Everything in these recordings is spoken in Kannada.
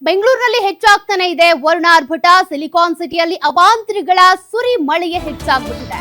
ಬೆಂಗಳೂರಿನಲ್ಲಿ ಹೆಚ್ಚಾಗ್ತಾನೆ ಇದೆ ವರ್ಣಾರ್ಭಟ. ಸಿಲಿಕಾನ್ ಸಿಟಿಯಲ್ಲಿ ಅವಾಂತರಿಗಳ ಸುರಿ ಮಳೆಗೆ ಹೆಚ್ಚಾಗ್ಬಿಟ್ಟಿದೆ.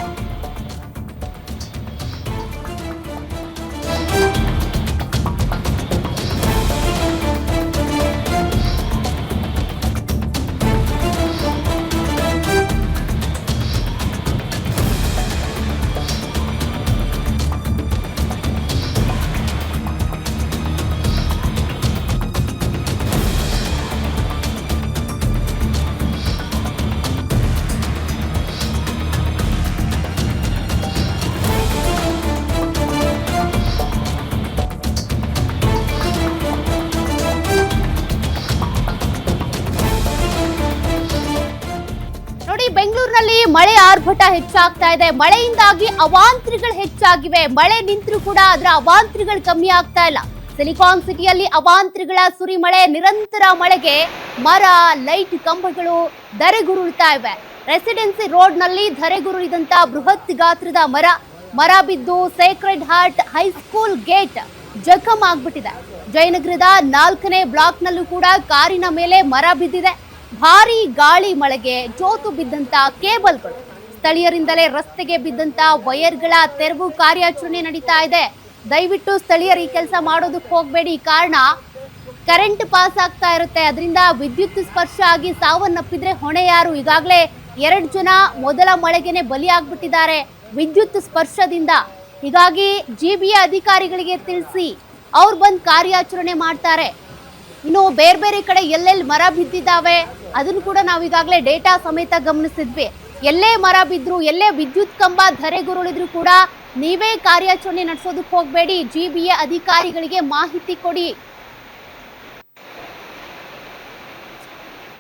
ಬೆಂಗಳೂರಿನಲ್ಲಿ ಮಳೆ ಆರ್ಭಟ ಹೆಚ್ಚಾಗ್ತಾ ಇದೆ. ಮಳೆಯಿಂದಾಗಿ ಅವಾಂತರಿಗಳು ಹೆಚ್ಚಾಗಿವೆ. ಮಳೆ ನಿಂತರೂ ಕೂಡ ಅದರ ಅವಾಂತರಿಗಳು ಕಮ್ಮಿ ಆಗ್ತಾ ಇಲ್ಲ. ಸಿಲಿಕಾನ್ ಸಿಟಿಯಲ್ಲಿ ಅವಾಂತರಿಗಳ ಸುರಿಮಳೆ, ನಿರಂತರ ಮಳೆಗೆ ಮರ, ಲೈಟ್ ಕಂಬಗಳು ಧರೆಗುರುಳ್ತಾ ಇವೆ. ರೆಸಿಡೆನ್ಸಿ ರೋಡ್ ನಲ್ಲಿ ಧರೆಗುರುಳಿದಂತ ಬೃಹತ್ ಗಾತ್ರದ ಮರ ಬಿದ್ದು ಸೇಕ್ರೆಡ್ ಹಾರ್ಟ್ ಹೈಸ್ಕೂಲ್ ಗೇಟ್ ಜಖಮ್ ಆಗ್ಬಿಟ್ಟಿದೆ. ಜಯನಗರದ 4ನೇ ಬ್ಲಾಕ್ ನಲ್ಲೂ ಕೂಡ ಕಾರಿನ ಮೇಲೆ ಮರ ಬಿದ್ದಿದೆ. ಭಾರೀ ಗಾಳಿ ಮಳೆಗೆ ಜೋತು ಬಿದ್ದಂತ ಕೇಬಲ್ಗಳು, ಸ್ಥಳೀಯರಿಂದಲೇ ರಸ್ತೆಗೆ ಬಿದ್ದಂತ ವೈರ್ಗಳ ತೆರವು ಕಾರ್ಯಾಚರಣೆ ನಡೀತಾ ಇದೆ. ದಯವಿಟ್ಟು ಸ್ಥಳೀಯರು ಈ ಕೆಲಸ ಮಾಡೋದಕ್ಕೆ ಹೋಗಬೇಡಿ. ಕಾರಣ ಕರೆಂಟ್ ಪಾಸ್ ಆಗ್ತಾ ಇರುತ್ತೆ, ಅದರಿಂದ ವಿದ್ಯುತ್ ಸ್ಪರ್ಶ ಆಗಿ ಸಾವನ್ನಪ್ಪಿದ್ರೆ ಹೊಣೆ ಯಾರು? ಈಗಾಗಲೇ 2 ಜನ ಮೊದಲ ಮಳೆಗೆನೆ ಬಲಿಯಾಗ್ಬಿಟ್ಟಿದ್ದಾರೆ ವಿದ್ಯುತ್ ಸ್ಪರ್ಶದಿಂದ. ಹೀಗಾಗಿ ಜಿಬಿಯ ಅಧಿಕಾರಿಗಳಿಗೆ ತಿಳಿಸಿ ಅವ್ರು ಬಂದು ಕಾರ್ಯಾಚರಣೆ ಮಾಡ್ತಾರೆ. ಇನ್ನು ಬೇರೆ ಬೇರೆ ಕಡೆ ಎಲ್ಲೆಲ್ಲಿ ಮರ ಬಿದ್ದಿದ್ದಾವೆ ಅದನ್ನು ಕೂಡ ನಾವು ಈಗಾಗಲೇ ಡೇಟಾ ಸಮೇತ ಗಮನಿಸಿದ್ವಿ. ಎಲ್ಲೇ ಮರ ಬಿದ್ರು, ಎಲ್ಲೇ ವಿದ್ಯುತ್ ಕಂಬ ಧರೆಗುರುಳಿದ್ರು ಕೂಡ ನೀವೇ ಕಾರ್ಯಾಚರಣೆ ನಡೆಸೋದಕ್ಕೆ ಹೋಗಬೇಡಿ. ಜಿಬಿಯ ಅಧಿಕಾರಿಗಳಿಗೆ ಮಾಹಿತಿ ಕೊಡಿ.